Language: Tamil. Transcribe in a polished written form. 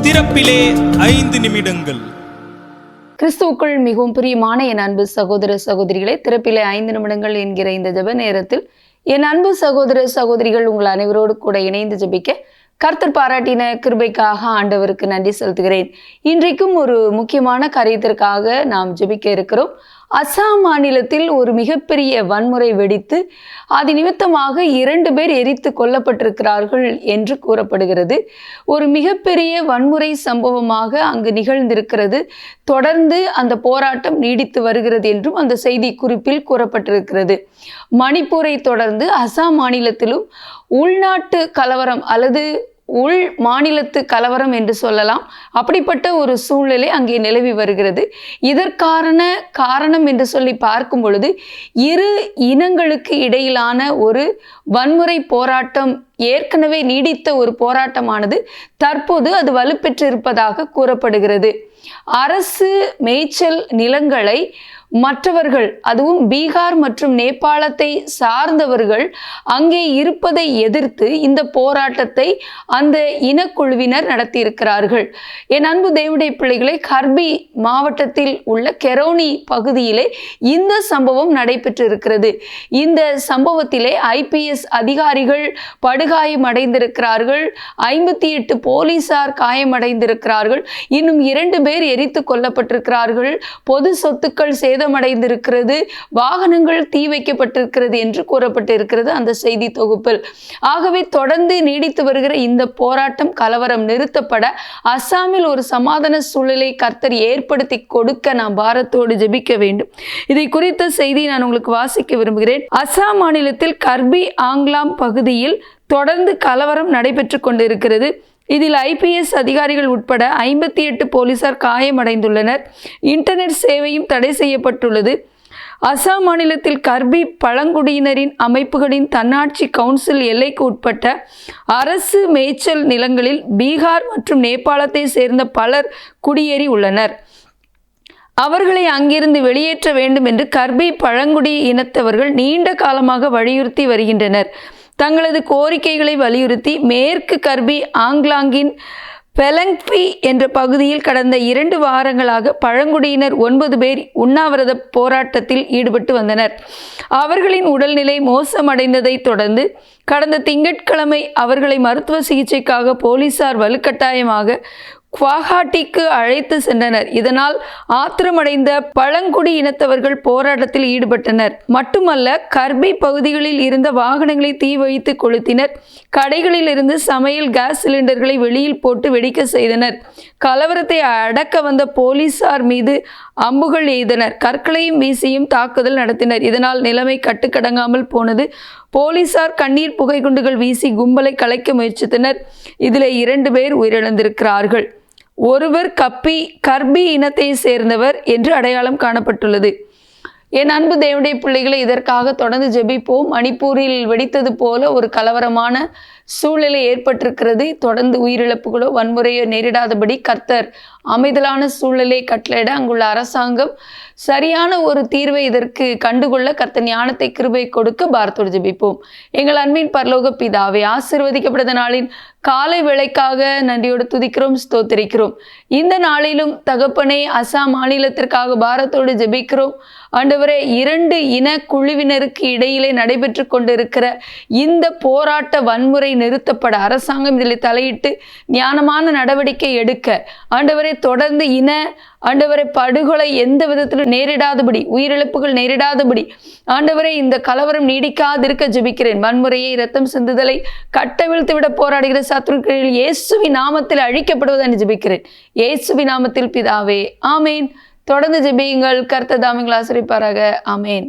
திறப்பிலே 5 நிமிடங்கள். கிறிஸ்துவுக்குள் மிகவும் பிரியமான என் அன்பு சகோதர சகோதரிகளை, திறப்பிலே 5 நிமிடங்கள் என்கிற இந்த ஜெப நேரத்தில் என் அன்பு சகோதர சகோதரிகள் உங்கள் அனைவரோடு கூட இணைந்து ஜெபிக்க கர்த்தர் பாராட்டின கிருபைக்காக ஆண்டவருக்கு நன்றி செலுத்துகிறேன். இன்றைக்கும் ஒரு முக்கியமான காரியத்திற்காக நாம் ஜெபிக்க இருக்கிறோம். அசாம் மாநிலத்தில் ஒரு மிகப்பெரிய வன்முறை வெடித்து அது நிமித்தமாக 2 பேர் எரித்து கொல்லப்பட்டிருக்கிறார்கள் என்று கூறப்படுகிறது. ஒரு மிகப்பெரிய வன்முறை சம்பவமாக அங்கு நிகழ்ந்திருக்கிறது. தொடர்ந்து அந்த போராட்டம் நீடித்து வருகிறது என்றும் அந்த செய்தி குறிப்பில் கூறப்பட்டிருக்கிறது. மணிப்பூரை தொடர்ந்து அசாம் மாநிலத்திலும் உள்நாட்டு கலவரம் அல்லது உள் மாநிலத்து கலவரம் என்று சொல்லலாம், அப்படிப்பட்ட ஒரு சூழ்நிலை அங்கே நிலவி வருகிறது. இதற்கான காரணம் என்று சொல்லி பார்க்கும் பொழுது 2 இனங்களுக்கு இடையிலான ஒரு வன்முறை போராட்டம், ஏற்கனவே நீடித்த ஒரு போராட்டமானது தற்போது அது வலுப்பெற்றிருப்பதாக கூறப்படுகிறது. அரசு மேய்ச்சல் நிலங்களை மற்றவர்கள், அதுவும் பீகார் மற்றும் நேபாளத்தை சார்ந்தவர்கள் அங்கே இருப்பதை எதிர்த்து இந்த போராட்டத்தை அந்த இனக்குழுவினர் நடத்தியிருக்கிறார்கள். என் அன்பு தேவனுடைய பிள்ளைகளை, கர்பி மாவட்டத்தில் உள்ள கெரோனி பகுதியிலே இந்த சம்பவம் நடைபெற்றிருக்கிறது. இந்த சம்பவத்திலே IPS அதிகாரிகள் படுகாயமடைந்திருக்கிறார்கள், 58 போலீசார் காயமடைந்திருக்கிறார்கள், இன்னும் 2 பேர் எரித்து கொல்லப்பட்டிருக்கிறார்கள், பொது சொத்துக்கள் சேதமடைந்திருக்கிறது, வாகனங்கள் தீ வைக்கப்பட்டிருக்கிறது என்று கூறப்பட்டிருக்கிறது அந்த செய்தி தொகுப்பில். ஆகவே தொடர்ந்து நீடித்து வருகிற இந்த போராட்டம், கலவரம் நிறுத்தப்பட அசாமில் ஒரு சமாதான சூழலை கர்த்தர் ஏற்படுத்தி கொடுக்க நாம் பாரத்தோடு ஜெபிக்க வேண்டும். இதை குறித்த செய்தி நான் உங்களுக்கு வாசிக்க விரும்புகிறேன். அசாம் மாநிலத்தில் கர்பி ஆங்லாம் பகுதியில் தொடர்ந்து கலவரம் நடைபெற்று கொண்டிருக்கிறது. இதில் IPS அதிகாரிகள் உட்பட 58 போலீசார் காயமடைந்துள்ளனர். இன்டர்நெட் சேவையும் தடை செய்யப்பட்டுள்ளது. அசாம் மாநிலத்தில் கர்பி பழங்குடியினரின் அமைப்புகளின் தன்னாட்சி கவுன்சில் எல்லைக்கு உட்பட்ட அரசு மேய்ச்சல் நிலங்களில் பீகார் மற்றும் நேபாளத்தை சேர்ந்த பலர் குடியேறி உள்ளனர். அவர்களை அங்கிருந்து வெளியேற்ற வேண்டும் என்று கர்பி பழங்குடி இனத்தவர்கள் நீண்ட காலமாக வலியுறுத்தி வருகின்றனர். தங்களது கோரிக்கைகளை வலியுறுத்தி மேற்கு கர்பி ஆங்லாங்கின் பெலங்பி என்ற பகுதியில் கடந்த 2 வாரங்களாக பழங்குடியினர் 9 பேர் உண்ணாவிரத போராட்டத்தில் ஈடுபட்டு வந்தனர். அவர்களின் உடல்நிலை மோசமடைந்ததை தொடர்ந்து கடந்த திங்கட்கிழமை அவர்களை மருத்துவ சிகிச்சைக்காக போலீசார் வலுக்கட்டாயமாக குவாஹாட்டிக்கு அழைத்து சென்றனர். இதனால் ஆத்திரமடைந்த பழங்குடி இனத்தவர்கள் போராட்டத்தில் ஈடுபட்டனர். மட்டுமல்ல, கர்பி பகுதிகளில் இருந்த வாகனங்களை தீ வைத்து கொளுத்தினர். கடைகளில் இருந்து சமையல் கேஸ் சிலிண்டர்களை வெளியில் போட்டு வெடிக்க செய்தனர். கலவரத்தை அடக்க வந்த போலீசார் மீது அம்புகள் எய்தனர். கற்களையும் வீசியும் தாக்குதல் நடத்தினர். இதனால் நிலைமை கட்டுக்கடங்காமல் போனது. போலீசார் கண்ணீர் புகை குண்டுகள் வீசி கும்பலை கலைக்க முயற்சித்தனர். இதில் 2 பேர் உயிரிழந்திருக்கிறார்கள். ஒருவர் கர்பி இனத்தை சேர்ந்தவர் என்று அடையாளம் காணப்பட்டுள்ளது. என் அன்பு தேவனுடைய பிள்ளைகளை, இதற்காக தொடர்ந்து ஜெபிப்போம். மணிப்பூரில் வெடித்தது போல ஒரு கலவரமான சூழ்நிலை ஏற்பட்டிருக்கிறது. தொடர்ந்து உயிரிழப்புகளோ வன்முறையோ நேரிடாதபடி கர்த்தர் அமைதலான சூழ்நிலை கட்டளையிட அங்குள்ள அரசாங்கம் சரியான ஒரு தீர்வை இதற்கு கண்டுகொள்ள கர்த்தர் ஞானத்தை கிருபை கொடுக்க பாரத்தோடு ஜெபிப்போம். எங்கள் அன்பின் பரலோக பிதாவே, ஆசீர்வதிக்கப்பட்ட நாளின் காலை வேளைக்காக நன்றியோடு துதிக்கிறோம், ஸ்தோத்திரிக்கிறோம். இந்த நாளிலும் தகப்பனே, அசாம் மாநிலத்திற்காக பாரத்தோடு ஜெபிக்கிறோம். ஆண்டவரே, 2 இன குழுவினருக்கு இடையிலே நடைபெற்று கொண்டிருக்கிற இந்த போராட்ட வன்முறை நிறுத்தப்பட அரசாங்கம் இதில் தலையிட்டு ஞானமான நடவடிக்கை எடுக்க, ஆண்டவரே, தொடர்ந்து ஆண்டவரை படுகொலை எந்த விதத்திலும் நேரிடாதபடி, உயிரிழப்புகள் நேரிடாதபடி, ஆண்டவரை இந்த கலவரம் நீடிக்காதிருக்க ஜெபிக்கிறேன். வன்முறையை, இரத்தம் சிந்துதலை கட்டவிழ்த்து விட போராடுகிற சத்துருக்கள் இயேசுவின் நாமத்தில் அழிக்கப்படுவதை ஜெபிக்கிறேன். இயேசுவின் நாமத்தில் பிதாவே, ஆமேன். தொடர்ந்து ஜெபியுங்கள். கர்த்தர் தாமே உங்களை ஆசீர்வதிப்பாராக. ஆமேன்.